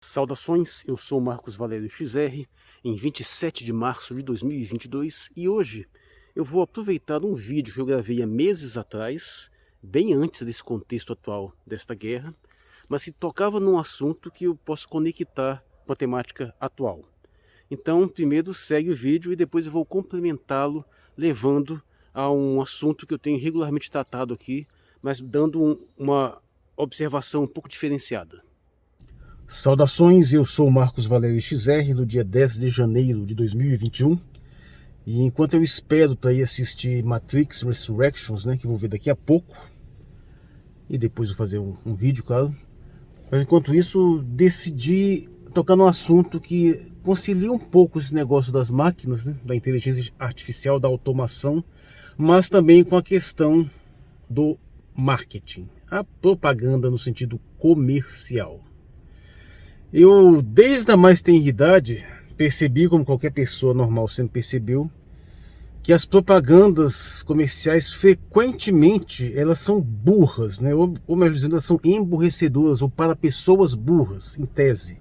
Saudações, eu sou Marcos Valério XR, em 27 de março de 2022 e hoje eu vou aproveitar um vídeo que eu gravei há meses atrás, bem antes desse contexto atual desta guerra, mas que tocava num assunto que eu posso conectar com a temática atual. Então, primeiro segue o vídeo e depois eu vou complementá-lo, levando a um assunto que eu tenho regularmente tratado aqui, mas dando uma observação um pouco diferenciada. Saudações, eu sou Marcos Valério XR, no dia 10 de janeiro de 2021. E enquanto eu espero para ir assistir Matrix Resurrections, que eu vou ver daqui a pouco, e depois vou fazer um vídeo, claro. Mas enquanto isso, decidi tocar num assunto que concilia um pouco esse negócio das máquinas, da inteligência artificial, da automação, mas também com a questão do marketing, a propaganda no sentido comercial. Eu, desde a mais tenra idade, percebi, como qualquer pessoa normal sempre percebeu, que as propagandas comerciais frequentemente elas são burras, ou melhor dizendo, elas são emburrecedoras ou para pessoas burras, em tese.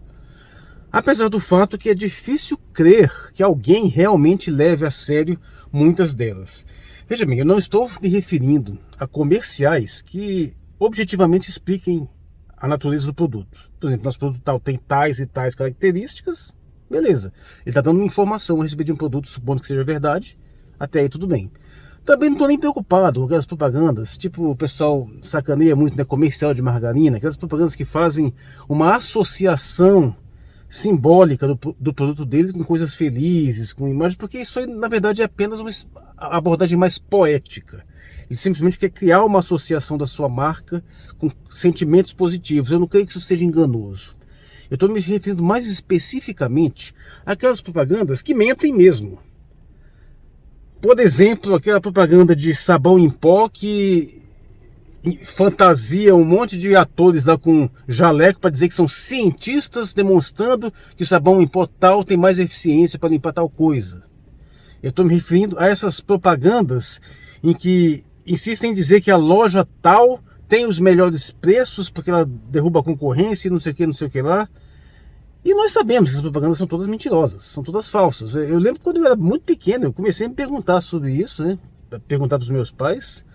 Apesar do fato que é difícil crer que alguém realmente leve a sério muitas delas. Veja bem, eu não estou me referindo a comerciais que objetivamente expliquem a natureza do produto. Por exemplo, nosso produto tal tem tais e tais características, beleza. Ele está dando uma informação a respeito de um produto, supondo que seja verdade, até aí tudo bem. Também não estou nem preocupado com aquelas propagandas, tipo o pessoal sacaneia muito, comercial de margarina, aquelas propagandas que fazem uma associação simbólica do produto deles com coisas felizes, com imagens, porque isso aí, na verdade, é apenas uma abordagem mais poética. Ele simplesmente quer criar uma associação da sua marca com sentimentos positivos. Eu não creio que isso seja enganoso. Eu estou me referindo mais especificamente àquelas propagandas que mentem mesmo. Por exemplo, aquela propaganda de sabão em pó que fantasia um monte de atores lá com jaleco para dizer que são cientistas demonstrando que o sabão em pó tal tem mais eficiência para limpar tal coisa. Eu estou me referindo a essas propagandas em que insistem em dizer que a loja tal tem os melhores preços porque ela derruba a concorrência e não sei o que lá. E nós sabemos que essas propagandas são todas mentirosas, são todas falsas. Eu lembro quando eu era muito pequeno, eu comecei a me perguntar sobre isso, perguntar para os meus pais.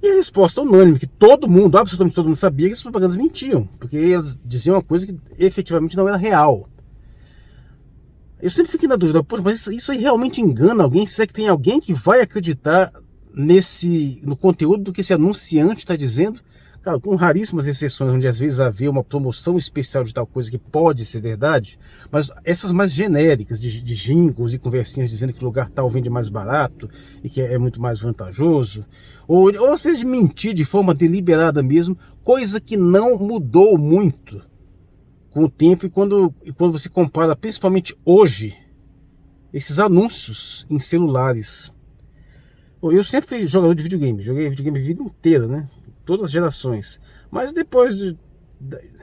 E a resposta unânime, que todo mundo, absolutamente todo mundo sabia que essas propagandas mentiam, porque elas diziam uma coisa que efetivamente não era real. Eu sempre fiquei na dúvida, poxa, mas isso aí realmente engana alguém? Será que tem alguém que vai acreditar no conteúdo do que esse anunciante está dizendo? Claro, com raríssimas exceções, onde às vezes havia uma promoção especial de tal coisa que pode ser verdade, mas essas mais genéricas, de jingles e conversinhas dizendo que o lugar tal vende mais barato e que é muito mais vantajoso, ou às vezes de mentir de forma deliberada mesmo, coisa que não mudou muito com o tempo e quando você compara, principalmente hoje, esses anúncios em celulares. Eu sempre fui jogador de videogame, joguei videogame a vida inteira, todas as gerações. Mas depois,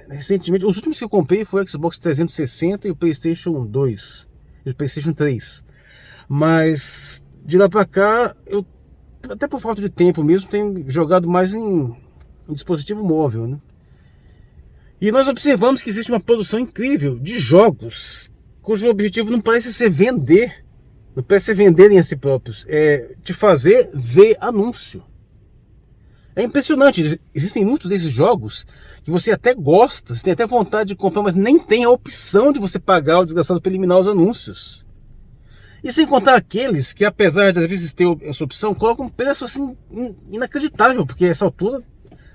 recentemente, os últimos que eu comprei foi o Xbox 360 e o PlayStation 2 e o PlayStation 3. Mas de lá pra cá, eu, até por falta de tempo mesmo, tenho jogado mais em dispositivo móvel, E nós observamos que existe uma produção incrível de jogos cujo objetivo não parece ser vender, não parece ser venderem a si próprios, é te fazer ver anúncio. É impressionante, existem muitos desses jogos que você até gosta, você tem até vontade de comprar, mas nem tem a opção de você pagar o desgraçado para eliminar os anúncios. E sem contar aqueles que, apesar de às vezes ter essa opção, colocam um preço assim inacreditável, porque a essa altura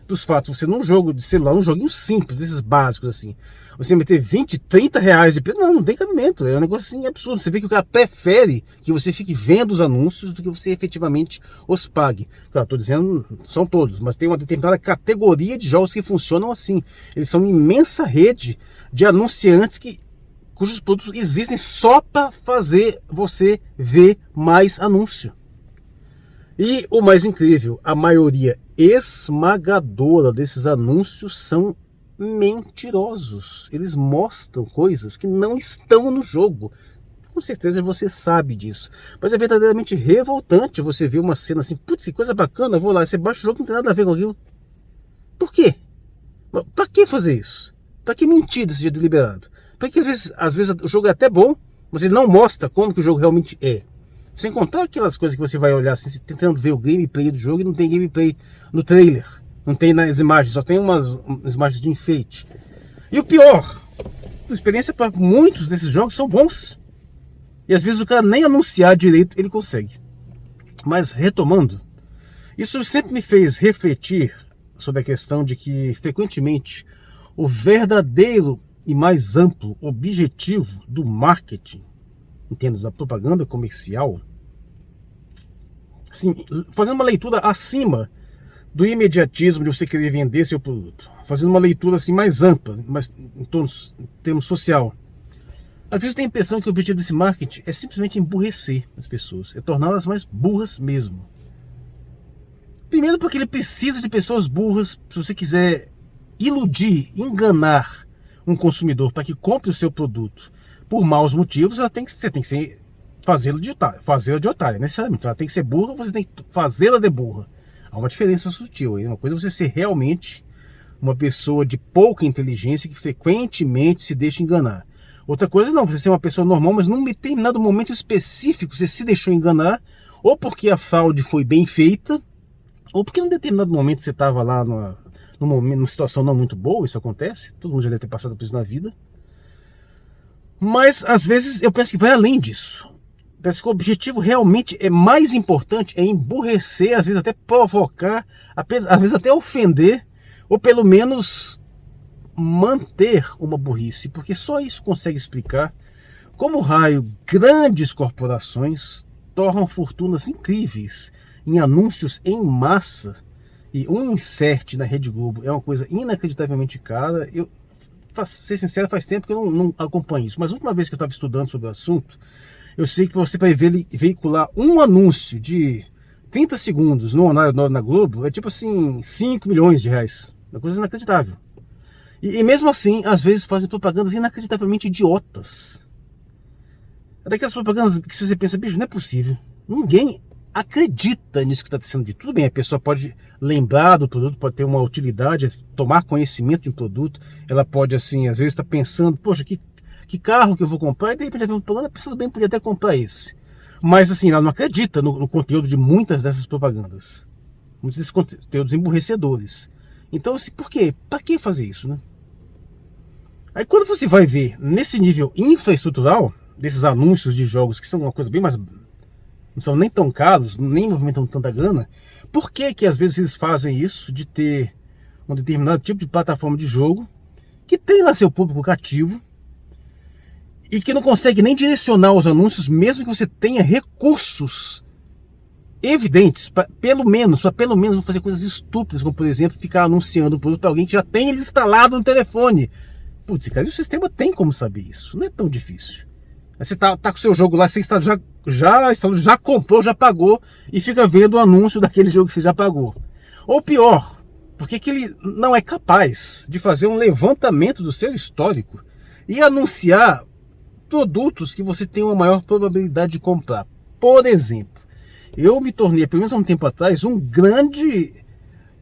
dos fatos, você num jogo de celular, um joguinho simples, desses básicos assim, você meter 20, 30 reais de preço, não tem cabimento, é um negócio assim absurdo. Você vê que o cara prefere que você fique vendo os anúncios do que você efetivamente os pague. Claro, estou dizendo, são todos, mas tem uma determinada categoria de jogos que funcionam assim. Eles são uma imensa rede de anunciantes cujos produtos existem só para fazer você ver mais anúncio. E o mais incrível, a maioria esmagadora desses anúncios são mentirosos. Eles mostram coisas que não estão no jogo. Com certeza você sabe disso. Mas é verdadeiramente revoltante você ver uma cena assim, putz, que coisa bacana, vou lá, você baixa o jogo, não tem nada a ver com aquilo. Por quê? Pra que fazer isso? Pra que mentir desse jeito deliberado? Porque às vezes o jogo é até bom, mas ele não mostra como que o jogo realmente é. Sem contar aquelas coisas que você vai olhar assim, tentando ver o gameplay do jogo e não tem gameplay no trailer. Não tem nas imagens, só tem umas imagens de enfeite. E o pior, a experiência para muitos desses jogos são bons. E às vezes o cara nem anunciar direito ele consegue. Mas retomando, isso sempre me fez refletir sobre a questão de que frequentemente o verdadeiro e mais amplo objetivo do marketing, entendo, da propaganda comercial, assim, fazendo uma leitura acima do imediatismo de você querer vender seu produto, fazendo uma leitura assim mais ampla, mas em termos social. Às vezes eu tenho a impressão que o objetivo desse marketing é simplesmente emburrecer as pessoas, é torná-las mais burras mesmo. Primeiro porque ele precisa de pessoas burras. Se você quiser iludir, enganar um consumidor para que compre o seu produto por maus motivos, você tem que fazê-la de otária, necessariamente. Ela tem que ser burra, você tem que fazê-la de burra. Há uma diferença sutil aí. Uma coisa é você ser realmente uma pessoa de pouca inteligência que frequentemente se deixa enganar. Outra coisa não, você ser uma pessoa normal, mas num determinado momento específico você se deixou enganar, ou porque a fraude foi bem feita, ou porque num determinado momento você estava lá numa situação não muito boa. Isso acontece, todo mundo já deve ter passado por isso na vida. Mas às vezes eu penso que vai além disso. Penso que o objetivo realmente é mais importante, é emburrecer, às vezes até provocar, às vezes até ofender, ou pelo menos manter uma burrice, porque só isso consegue explicar como raio grandes corporações tornam fortunas incríveis em anúncios em massa. E um insert na Rede Globo é uma coisa inacreditavelmente cara. Eu, pra ser sincero, faz tempo que eu não acompanho isso, mas a última vez que eu estava estudando sobre o assunto, eu sei que você, para veicular um anúncio de 30 segundos no horário na Globo, é tipo assim, 5 milhões de reais. Uma coisa inacreditável. E mesmo assim, às vezes fazem propagandas inacreditavelmente idiotas. É daquelas propagandas que você pensa, bicho, não é possível. Ninguém acredita nisso que está sendo dito. Tudo bem, a pessoa pode lembrar do produto, pode ter uma utilidade, tomar conhecimento de um produto. Ela pode, assim, às vezes está pensando, poxa, que carro que eu vou comprar? E de repente já vem um propaganda, pensando bem, podia até comprar esse. Mas assim, ela não acredita no conteúdo de muitas dessas propagandas. Muitos desses conteúdos emburrecedores. Então, assim, por quê? Para que fazer isso, né? Aí quando você vai ver nesse nível infraestrutural, desses anúncios de jogos que são uma coisa bem mais... não são nem tão caros, nem movimentam tanta grana, por que que às vezes eles fazem isso de ter um determinado tipo de plataforma de jogo que tem lá seu público cativo e que não consegue nem direcionar os anúncios, mesmo que você tenha recursos evidentes, para pelo menos não fazer coisas estúpidas, como por exemplo, ficar anunciando o produto para alguém que já tem ele instalado no telefone. Putz, cara, o sistema tem como saber isso, não é tão difícil. Aí você tá com o seu jogo lá, você já comprou, já pagou e fica vendo o anúncio daquele jogo que você já pagou. Ou pior, porque que ele não é capaz de fazer um levantamento do seu histórico e anunciar produtos que você tem uma maior probabilidade de comprar. Por exemplo, eu me tornei, pelo menos há um tempo atrás, um grande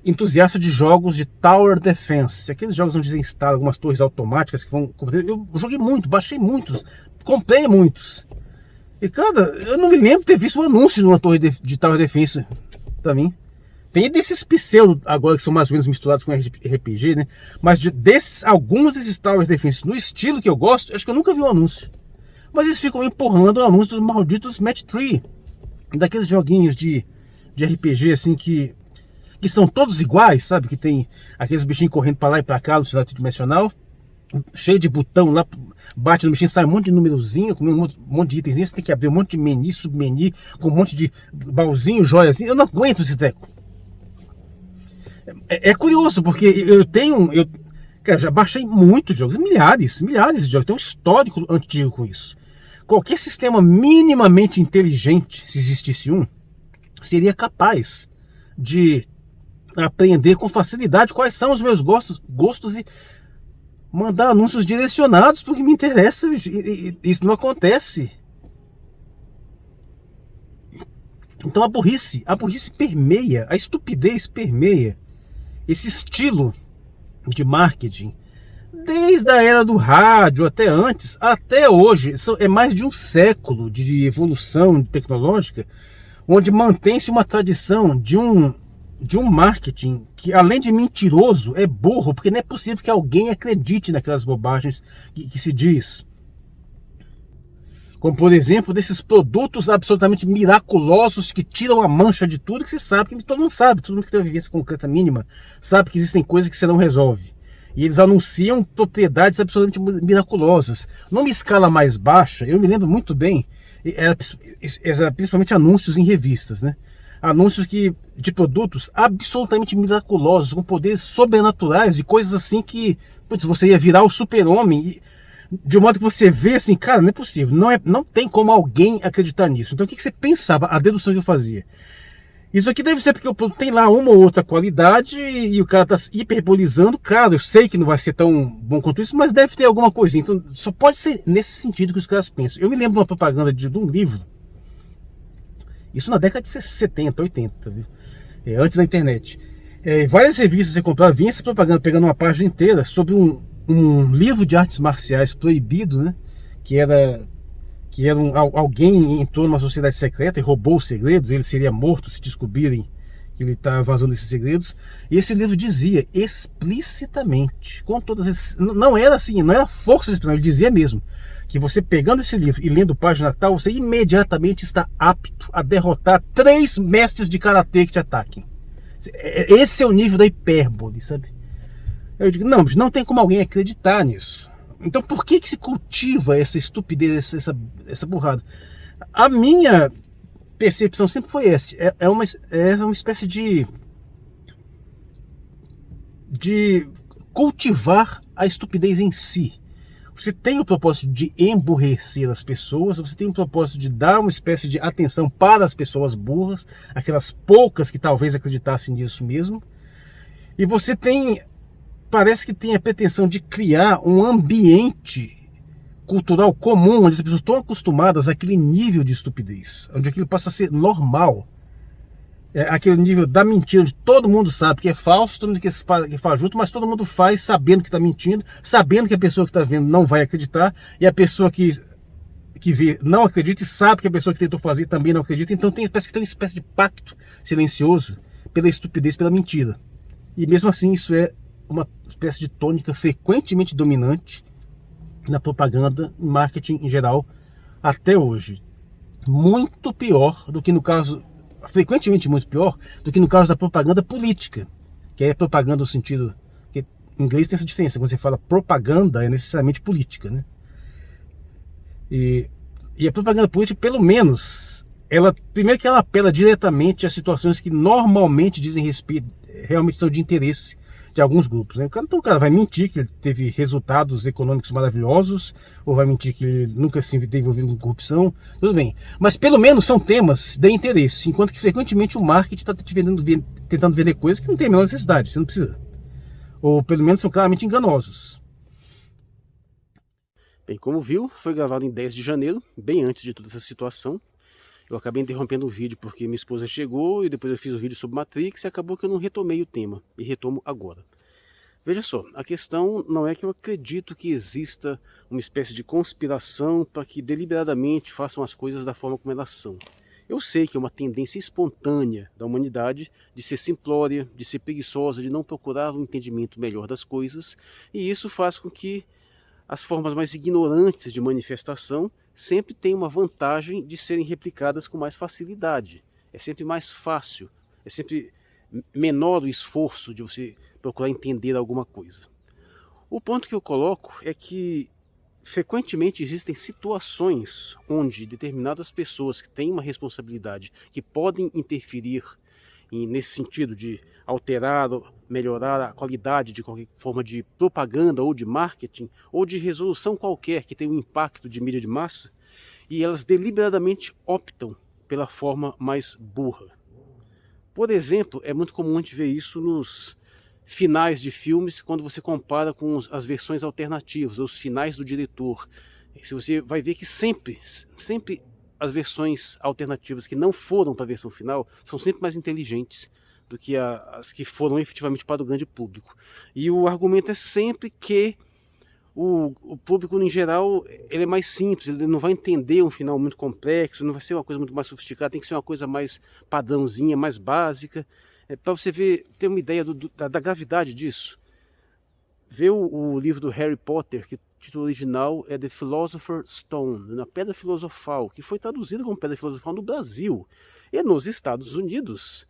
entusiasta de jogos de Tower Defense, aqueles jogos onde você instala algumas torres automáticas que vão... Eu joguei muito, baixei muitos, comprei muitos. E cara, eu não me lembro de ter visto um anúncio de uma torre de Tower Defense pra mim. Tem desses pseudo agora que são mais ou menos misturados com RPG, né? Mas alguns desses Tower Defense no estilo que eu gosto, acho que eu nunca vi um anúncio. Mas eles ficam empurrando o anúncio dos malditos Match 3, daqueles joguinhos de RPG assim que são todos iguais, sabe? Que tem aqueles bichinhos correndo pra lá e pra cá no cenário tridimensional, cheio de botão lá, bate no bichinho, sai um monte de númerozinho, com um monte de itenzinhos, você tem que abrir um monte de menu, submenu, com um monte de baúzinho, joiazinho. Eu não aguento esse treco. É curioso, porque cara, já baixei muitos jogos, milhares de jogos, tem um histórico antigo com isso. Qualquer sistema minimamente inteligente, se existisse um, seria capaz de aprender com facilidade quais são os meus gostos e mandar anúncios direcionados porque me interessa. Isso não acontece. Então a burrice permeia, a estupidez permeia esse estilo de marketing desde a era do rádio, até antes, até hoje, é mais de um século de evolução tecnológica, onde mantém-se uma tradição de um marketing que, além de mentiroso, é burro, porque não é possível que alguém acredite naquelas bobagens que se diz. Como, por exemplo, desses produtos absolutamente miraculosos que tiram a mancha de tudo, que você sabe, que todo mundo que tem uma vivência concreta mínima, sabe que existem coisas que você não resolve. E eles anunciam propriedades absolutamente miraculosas. Numa escala mais baixa, eu me lembro muito bem, era principalmente anúncios em revistas, né? Anúncios de produtos absolutamente miraculosos, com poderes sobrenaturais, de coisas assim que, putz, você ia virar o super-homem, de um modo que você vê assim, cara, não é possível, não tem como alguém acreditar nisso. Então o que você pensava, a dedução que eu fazia? Isso aqui deve ser porque o produto tem lá uma ou outra qualidade e o cara está hiperbolizando. Claro, eu sei que não vai ser tão bom quanto isso, mas deve ter alguma coisinha. Então só pode ser nesse sentido que os caras pensam. Eu me lembro de uma propaganda de um livro, isso na década de 70, 80, viu? Antes da internet. Várias revistas você comprava, vinha essa propaganda pegando uma página inteira sobre um livro de artes marciais proibido, né? Que era alguém entrou numa sociedade secreta e roubou os segredos, ele seria morto se descobrirem que ele está vazando esses segredos. E esse livro dizia explicitamente, com todas as... Não era assim, não era força de expressão, ele dizia mesmo que você pegando esse livro e lendo página tal, você imediatamente está apto a derrotar 3 mestres de karatê que te ataquem. Esse é o nível da hipérbole, sabe? Eu digo, não tem como alguém acreditar nisso. Então por que se cultiva essa estupidez, essa burrada? A minha percepção sempre foi essa. É uma espécie de cultivar a estupidez em si. Você tem o propósito de emburrecer as pessoas, você tem o propósito de dar uma espécie de atenção para as pessoas burras, aquelas poucas que talvez acreditassem nisso mesmo. E você parece que tem a pretensão de criar um ambiente cultural comum, onde as pessoas estão acostumadas àquele nível de estupidez, onde aquilo passa a ser normal. Aquele nível da mentira, onde todo mundo sabe que é falso, todo mundo que faz junto, mas todo mundo faz sabendo que está mentindo, sabendo que a pessoa que está vendo não vai acreditar, e a pessoa que vê não acredita e sabe que a pessoa que tentou fazer também não acredita. Então parece que tem uma espécie de pacto silencioso pela estupidez, pela mentira. E mesmo assim isso é uma espécie de tônica frequentemente dominante na propaganda, em marketing em geral, até hoje. Muito pior do que no caso, frequentemente muito pior do que no caso da propaganda política, que é propaganda no sentido, que em inglês tem essa diferença, quando você fala propaganda é necessariamente política, né? E a propaganda política, pelo menos, primeiro que ela apela diretamente a situações que normalmente dizem respeito, realmente são de interesse de alguns grupos, né? Então o cara vai mentir que ele teve resultados econômicos maravilhosos, ou vai mentir que ele nunca se teve envolvido com corrupção, tudo bem. Mas pelo menos são temas de interesse, enquanto que frequentemente o marketing está tentando vender coisas que não tem a menor necessidade, você não precisa. Ou pelo menos são claramente enganosos. Bem, como viu, foi gravado em 10 de janeiro, bem antes de toda essa situação. Eu acabei interrompendo o vídeo porque minha esposa chegou e depois eu fiz o vídeo sobre Matrix e acabou que eu não retomei o tema, e retomo agora. Veja só, a questão não é que eu acredito que exista uma espécie de conspiração para que deliberadamente façam as coisas da forma como elas são. Eu sei que é uma tendência espontânea da humanidade de ser simplória, de ser preguiçosa, de não procurar um entendimento melhor das coisas, e isso faz com que as formas mais ignorantes de manifestação sempre têm uma vantagem de serem replicadas com mais facilidade. É sempre mais fácil, é sempre menor o esforço de você procurar entender alguma coisa. O ponto que eu coloco é que frequentemente existem situações onde determinadas pessoas que têm uma responsabilidade, que podem interferir nesse sentido de alterar, melhorar a qualidade de qualquer forma de propaganda ou de marketing ou de resolução qualquer que tenha um impacto de mídia de massa, e elas deliberadamente optam pela forma mais burra. Por exemplo, é muito comum a gente ver isso nos finais de filmes, quando você compara com as versões alternativas, os finais do diretor. Você vai ver que sempre as versões alternativas que não foram para a versão final são sempre mais inteligentes do que as que foram efetivamente para o grande público. E o argumento é sempre que o público, em geral, ele é mais simples, ele não vai entender um final muito complexo, não vai ser uma coisa muito mais sofisticada, tem que ser uma coisa mais padrãozinha, mais básica, para você ver, ter uma ideia da gravidade disso. Vê o livro do Harry Potter, que o título original é The Philosopher's Stone, na Pedra Filosofal, que foi traduzido como Pedra Filosofal no Brasil. E nos Estados Unidos,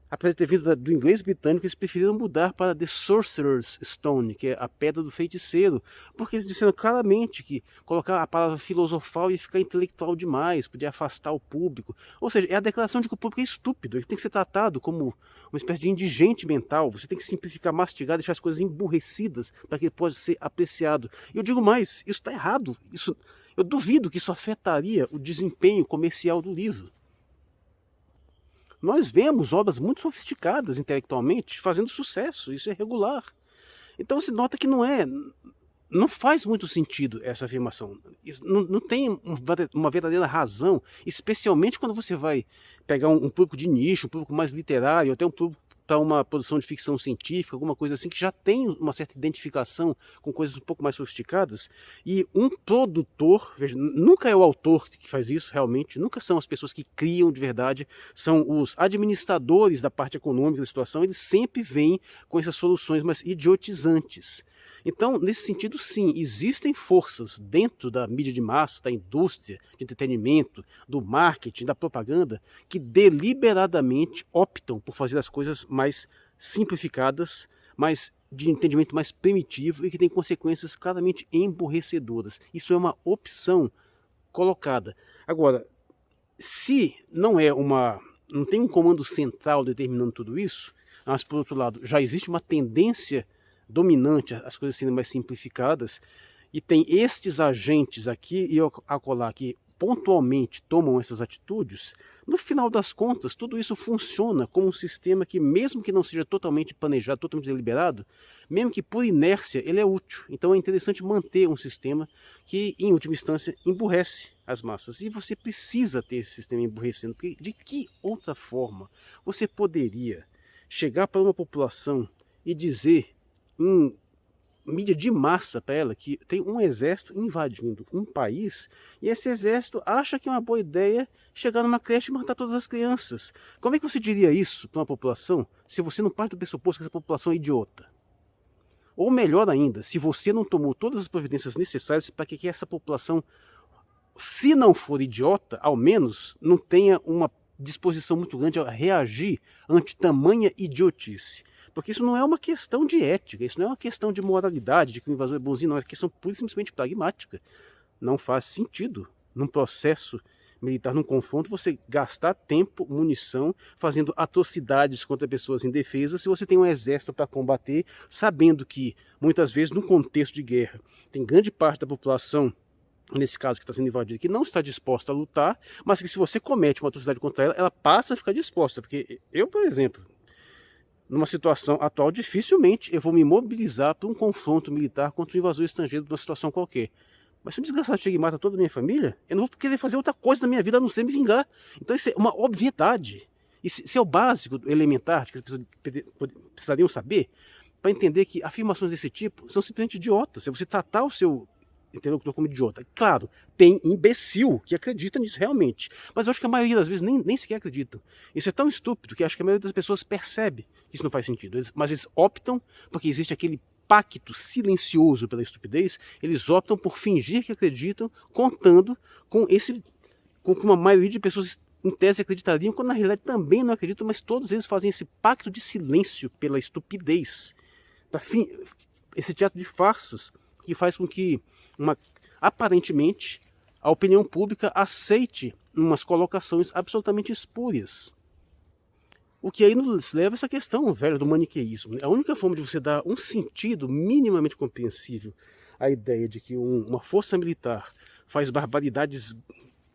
apesar de ter vindo do inglês britânico, eles preferiram mudar para The Sorcerer's Stone, que é a pedra do feiticeiro, porque eles disseram claramente que colocar a palavra filosofal ia ficar intelectual demais, podia afastar o público. Ou seja, é a declaração de que o público é estúpido, ele tem que ser tratado como uma espécie de indigente mental, você tem que simplificar, mastigar, deixar as coisas emburrecidas para que ele possa ser apreciado. E eu digo mais, isso está errado, eu duvido que isso afetaria o desempenho comercial do livro. Nós vemos obras muito sofisticadas intelectualmente fazendo sucesso, isso é regular. Então você nota que não faz muito sentido essa afirmação. Não tem uma verdadeira razão, especialmente quando você vai pegar um público de nicho, um público mais literário, até um público para uma produção de ficção científica, alguma coisa assim, que já tem uma certa identificação com coisas um pouco mais sofisticadas, e um produtor, veja, nunca é o autor que faz isso realmente, nunca são as pessoas que criam de verdade, são os administradores da parte econômica da situação, eles sempre vêm com essas soluções mais idiotizantes. Então, nesse sentido, sim, existem forças dentro da mídia de massa, da indústria de entretenimento, do marketing, da propaganda, que deliberadamente optam por fazer as coisas mais simplificadas, mais de entendimento mais primitivo e que tem consequências claramente emborrecedoras. Isso é uma opção colocada. Agora, se não tem um comando central determinando tudo isso, mas por outro lado já existe uma tendência dominante, as coisas sendo mais simplificadas, e tem estes agentes aqui e acolá que pontualmente tomam essas atitudes, no final das contas tudo isso funciona como um sistema que, mesmo que não seja totalmente planejado, totalmente deliberado, mesmo que por inércia, ele é útil. Então é interessante manter um sistema que, em última instância, emburrece as massas. E você precisa ter esse sistema emburrecendo, porque de que outra forma você poderia chegar para uma população e dizer em mídia de massa para ela que tem um exército invadindo um país e esse exército acha que é uma boa ideia chegar numa creche e matar todas as crianças? Como é que você diria isso para uma população se você não parte do pressuposto que essa população é idiota? Ou melhor ainda, se você não tomou todas as providências necessárias para que essa população, se não for idiota, ao menos não tenha uma disposição muito grande a reagir ante tamanha idiotice. Porque isso não é uma questão de ética, isso não é uma questão de moralidade, de que o invasor é bonzinho, não, é uma questão pura e simplesmente pragmática. Não faz sentido, num processo militar, num confronto, você gastar tempo, munição, fazendo atrocidades contra pessoas indefesas, se você tem um exército para combater, sabendo que, muitas vezes, no contexto de guerra, tem grande parte da população, nesse caso que está sendo invadida, que não está disposta a lutar, mas que se você comete uma atrocidade contra ela, ela passa a ficar disposta. Porque eu, por exemplo, numa situação atual, dificilmente eu vou me mobilizar para um confronto militar contra um invasor estrangeiro numa situação qualquer. Mas se um desgraçado chega e mata toda a minha família, eu não vou querer fazer outra coisa na minha vida a não ser me vingar. Então isso é uma obviedade. Isso é o básico, elementar, que as pessoas precisariam saber, para entender que afirmações desse tipo são simplesmente idiotas. É você tratar o seu interlocutor como idiota. Claro, tem imbecil que acredita nisso realmente, mas eu acho que a maioria das vezes nem sequer acreditam. Isso é tão estúpido que acho que a maioria das pessoas percebe que isso não faz sentido, mas eles optam, porque existe aquele pacto silencioso pela estupidez, eles optam por fingir que acreditam, contando com que uma maioria de pessoas em tese acreditariam, quando na realidade também não acreditam, mas todos eles fazem esse pacto de silêncio pela estupidez. Esse teatro de farsas que faz com que aparentemente a opinião pública aceite umas colocações absolutamente espúrias. O que aí nos leva a essa questão velha do maniqueísmo. A única forma de você dar um sentido minimamente compreensível à ideia de que uma força militar faz barbaridades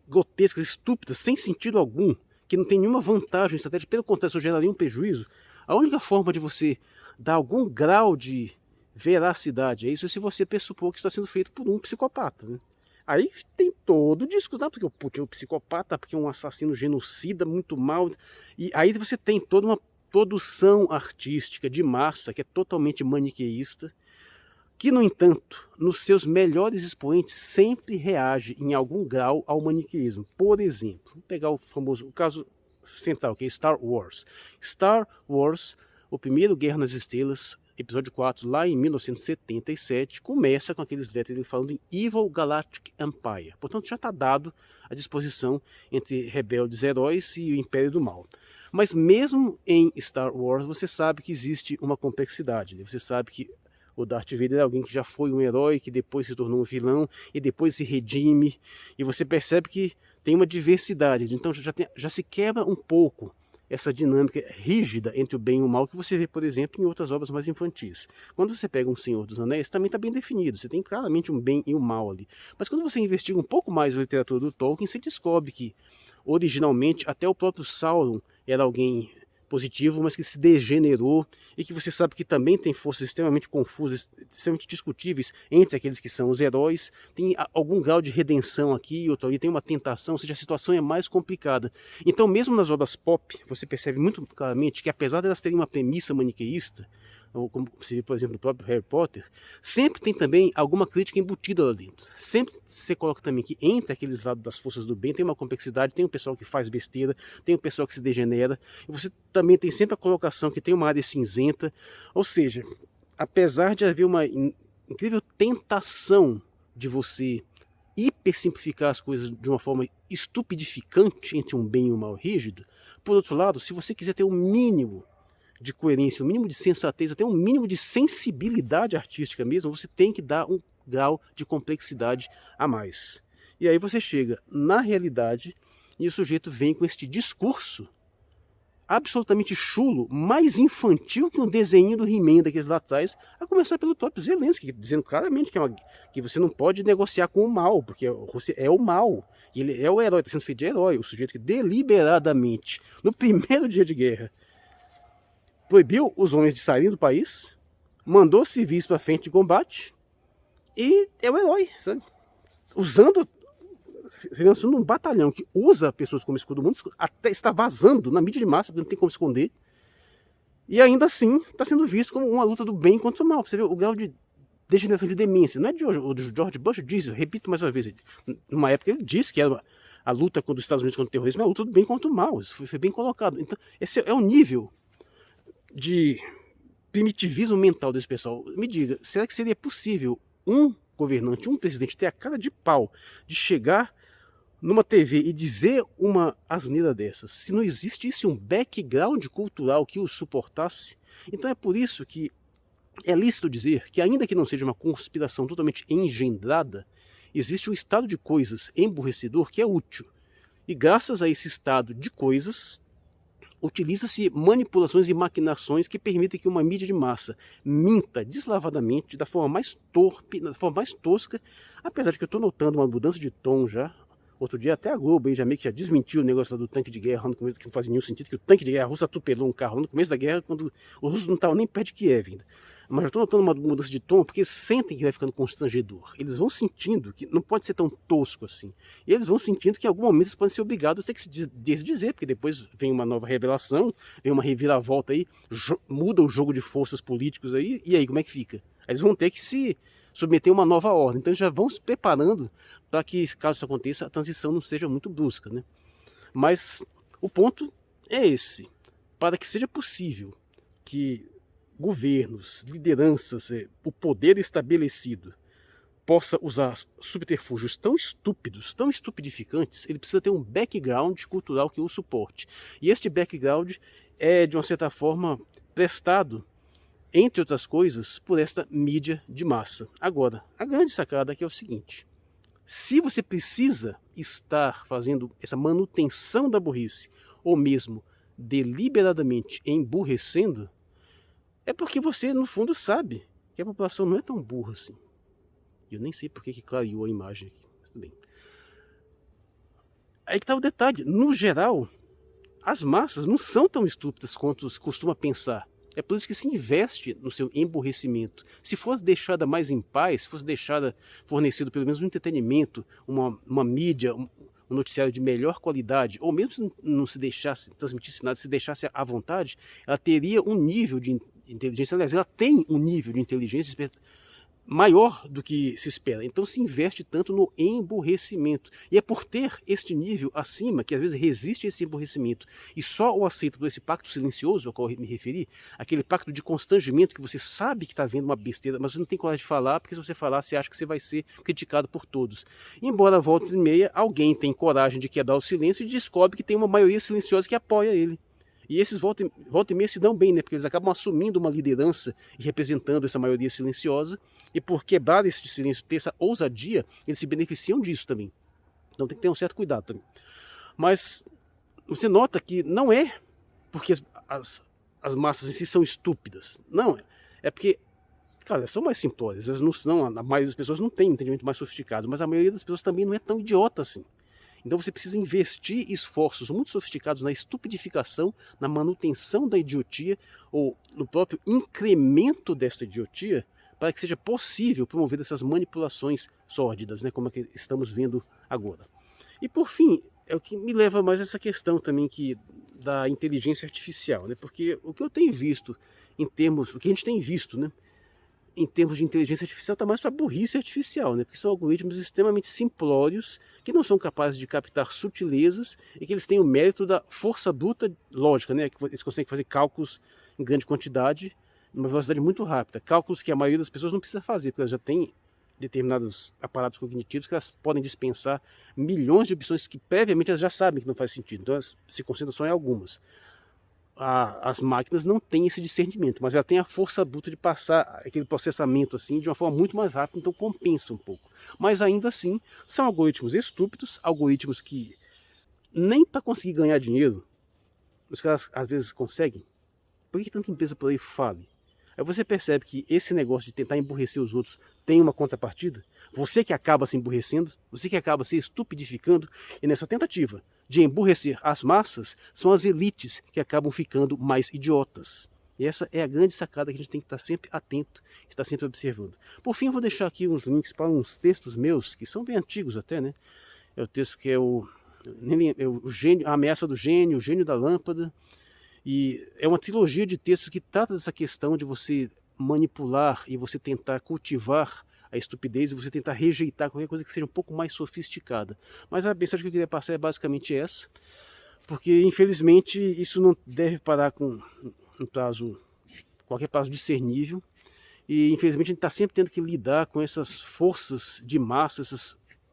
grotescas, estúpidas, sem sentido algum, que não tem nenhuma vantagem estratégica, pelo contrário, isso geraria um prejuízo, a única forma de você dar algum grau de veracidade é isso, se você pressupor que está sendo feito por um psicopata, né? Aí tem todo o discurso, porque o psicopata, porque é um assassino genocida, muito mal, e aí você tem toda uma produção artística de massa que é totalmente maniqueísta, que, no entanto, nos seus melhores expoentes, sempre reage em algum grau ao maniqueísmo. Por exemplo, vamos pegar o caso central, que é Star Wars. Star Wars, o primeiro Guerra nas Estrelas, episódio 4, lá em 1977, começa com aqueles letras falando em Evil Galactic Empire. Portanto, já está dado a disposição entre rebeldes heróis e o Império do Mal. Mas mesmo em Star Wars, você sabe que existe uma complexidade. Você sabe que o Darth Vader é alguém que já foi um herói, que depois se tornou um vilão, e depois se redime. E você percebe que tem uma diversidade. Então já se quebra um pouco essa dinâmica rígida entre o bem e o mal que você vê, por exemplo, em outras obras mais infantis. Quando você pega um Senhor dos Anéis, também está bem definido. Você tem claramente um bem e um mal ali. Mas quando você investiga um pouco mais a literatura do Tolkien, você descobre que, originalmente, até o próprio Sauron era alguém positivo, mas que se degenerou, e que você sabe que também tem forças extremamente confusas, extremamente discutíveis entre aqueles que são os heróis. Tem algum grau de redenção aqui, outro ali, tem uma tentação, ou seja, a situação é mais complicada. Então, mesmo nas obras pop, você percebe muito claramente que, apesar de elas terem uma premissa maniqueísta, ou como se vê, por exemplo, no próprio Harry Potter, sempre tem também alguma crítica embutida lá dentro. Sempre você coloca também que entre aqueles lados das forças do bem tem uma complexidade, tem o pessoal que faz besteira, tem o pessoal que se degenera, e você também tem sempre a colocação que tem uma área cinzenta. Ou seja, apesar de haver uma incrível tentação de você hipersimplificar as coisas de uma forma estupidificante entre um bem e um mal rígido, por outro lado, se você quiser ter o mínimo de coerência, um mínimo de sensatez, até um mínimo de sensibilidade artística mesmo, você tem que dar um grau de complexidade a mais. E aí você chega na realidade e o sujeito vem com este discurso absolutamente chulo, mais infantil que um desenho do He-Man daqueles lá atrás, a começar pelo próprio Zelensky, dizendo claramente que você não pode negociar com o mal, porque você é o mal, e ele é o herói, está sendo feito de herói, o sujeito que deliberadamente, no primeiro dia de guerra, proibiu os homens de saírem do país, mandou civis para frente de combate e é o herói, sabe? Lançando um batalhão que usa pessoas como escudo mundo, até está vazando na mídia de massa, porque não tem como esconder, e ainda assim está sendo visto como uma luta do bem contra o mal. Você vê o grau de degeneração de demência. Não é de hoje, o George Bush diz, eu repito mais uma vez, numa época ele disse que era a luta contra os Estados Unidos contra o terrorismo, é a luta do bem contra o mal. Isso foi bem colocado. Então, esse é o nível de primitivismo mental desse pessoal. Me diga, será que seria possível um governante, um presidente, ter a cara de pau de chegar numa TV e dizer uma asneira dessas, se não existisse um background cultural que o suportasse? Então é por isso que é lícito dizer que, ainda que não seja uma conspiração totalmente engendrada, existe um estado de coisas emburrecedor que é útil. E graças a esse estado de coisas, utiliza-se manipulações e maquinações que permitem que uma mídia de massa minta deslavadamente, da forma mais torpe, da forma mais tosca, apesar de que eu estou notando uma mudança de tom já. Outro dia até a Globo aí já meio que já desmentiu o negócio do tanque de guerra no começo, que não fazia nenhum sentido, que o tanque de guerra russo atropelou um carro no começo da guerra, quando os russos não estavam nem perto de Kiev ainda. Mas eu estou notando uma mudança de tom, porque eles sentem que vai ficando constrangedor. Eles vão sentindo que não pode ser tão tosco assim. E eles vão sentindo que em algum momento eles podem ser obrigados a ter que se desdizer, porque depois vem uma nova revelação, vem uma reviravolta aí, muda o jogo de forças políticos aí, e aí como é que fica? Eles vão ter que se submeter a uma nova ordem. Então já vão se preparando para que, caso isso aconteça, a transição não seja muito brusca, né? Mas o ponto é esse. Para que seja possível que governos, lideranças, o poder estabelecido possa usar subterfúgios tão estúpidos, tão estupidificantes, ele precisa ter um background cultural que o suporte. E este background é, de uma certa forma, prestado, entre outras coisas, por esta mídia de massa. Agora, a grande sacada aqui é o seguinte: se você precisa estar fazendo essa manutenção da burrice, ou mesmo deliberadamente emburrecendo, é porque você, no fundo, sabe que a população não é tão burra assim. Eu nem sei porque que clareou a imagem aqui, mas tudo bem. Aí que está o detalhe. No geral, as massas não são tão estúpidas quanto se costuma pensar. É por isso que se investe no seu emburrecimento. Se fosse deixada mais em paz, se fosse deixada fornecido pelo menos um entretenimento, uma mídia, um noticiário de melhor qualidade, ou mesmo se não se deixasse, transmitisse nada, se deixasse à vontade, ela teria um nível de inteligência. Aliás, ela tem um nível de inteligência maior do que se espera. Então se investe tanto no emburrecimento. E é por ter este nível acima, que às vezes resiste a esse emburrecimento e só o aceita por esse pacto silencioso ao qual eu me referi, aquele pacto de constrangimento que você sabe que está vendo uma besteira, mas você não tem coragem de falar, porque se você falar, você acha que você vai ser criticado por todos. Embora volta e meia, alguém tem coragem de quebrar o silêncio e descobre que tem uma maioria silenciosa que apoia ele. E esses volta e meia se dão bem, né? Porque eles acabam assumindo uma liderança e representando essa maioria silenciosa. E por quebrar esse silêncio, ter essa ousadia, eles se beneficiam disso também. Então tem que ter um certo cuidado também. Mas você nota que não é porque as massas em si são estúpidas. Não, é porque, cara, elas são mais simplórias. Elas não são, a maioria das pessoas não tem um entendimento mais sofisticado, mas a maioria das pessoas também não é tão idiota assim. Então você precisa investir esforços muito sofisticados na estupidificação, na manutenção da idiotia, ou no próprio incremento desta idiotia, para que seja possível promover essas manipulações sórdidas, né, como é que estamos vendo agora. E por fim, é o que me leva mais a essa questão também da inteligência artificial, né, porque o que eu tenho visto em termos, o que a gente tem visto, né, em termos de inteligência artificial, está mais para burrice artificial, né? Porque são algoritmos extremamente simplórios, que não são capazes de captar sutilezas e que eles têm o mérito da força bruta lógica, né? Que eles conseguem fazer cálculos em grande quantidade, numa velocidade muito rápida. Cálculos que a maioria das pessoas não precisa fazer, porque elas já têm determinados aparatos cognitivos que elas podem dispensar milhões de opções que previamente elas já sabem que não faz sentido. Então elas se concentram só em algumas. As máquinas não têm esse discernimento, mas ela tem a força bruta de passar aquele processamento assim de uma forma muito mais rápida, então compensa um pouco. Mas ainda assim, são algoritmos estúpidos, algoritmos que nem para conseguir ganhar dinheiro, os caras às vezes conseguem. Por que tanta empresa por aí fale? Aí você percebe que esse negócio de tentar emburrecer os outros tem uma contrapartida. Você que acaba se emburrecendo, você que acaba se estupidificando, e nessa tentativa de emburrecer as massas, são as elites que acabam ficando mais idiotas. E essa é a grande sacada que a gente tem que estar sempre atento, estar sempre observando. Por fim, eu vou deixar aqui uns links para uns textos meus, que são bem antigos até, né? É o texto que é o gênio, a ameaça do gênio, o gênio da lâmpada. E é uma trilogia de textos que trata dessa questão de você manipular e você tentar cultivar a estupidez e você tentar rejeitar qualquer coisa que seja um pouco mais sofisticada. Mas a mensagem que eu queria passar é basicamente essa, porque infelizmente isso não deve parar com um prazo, qualquer prazo discernível, e infelizmente a gente está sempre tendo que lidar com essas forças de massa,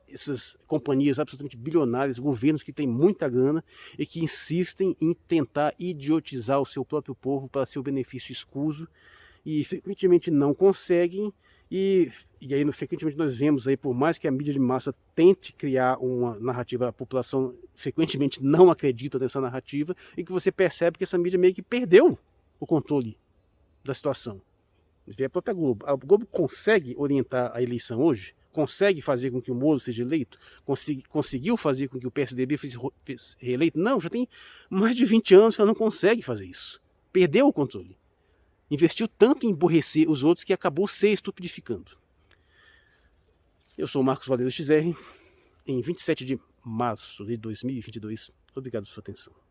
essas companhias absolutamente bilionárias, governos que têm muita grana e que insistem em tentar idiotizar o seu próprio povo para seu benefício escuso e frequentemente não conseguem. E aí, frequentemente, nós vemos aí, por mais que a mídia de massa tente criar uma narrativa, a população frequentemente não acredita nessa narrativa, e que você percebe que essa mídia meio que perdeu o controle da situação. Vê a própria Globo. A Globo consegue orientar a eleição hoje? Consegue fazer com que o Moro seja eleito? Conseguiu fazer com que o PSDB fez reeleito? Não, já tem mais de 20 anos que ela não consegue fazer isso. Perdeu o controle. Investiu tanto em emburrecer os outros que acabou se estupidificando. Eu sou o Marcos Valério XR, em 27 de março de 2022. Obrigado pela sua atenção.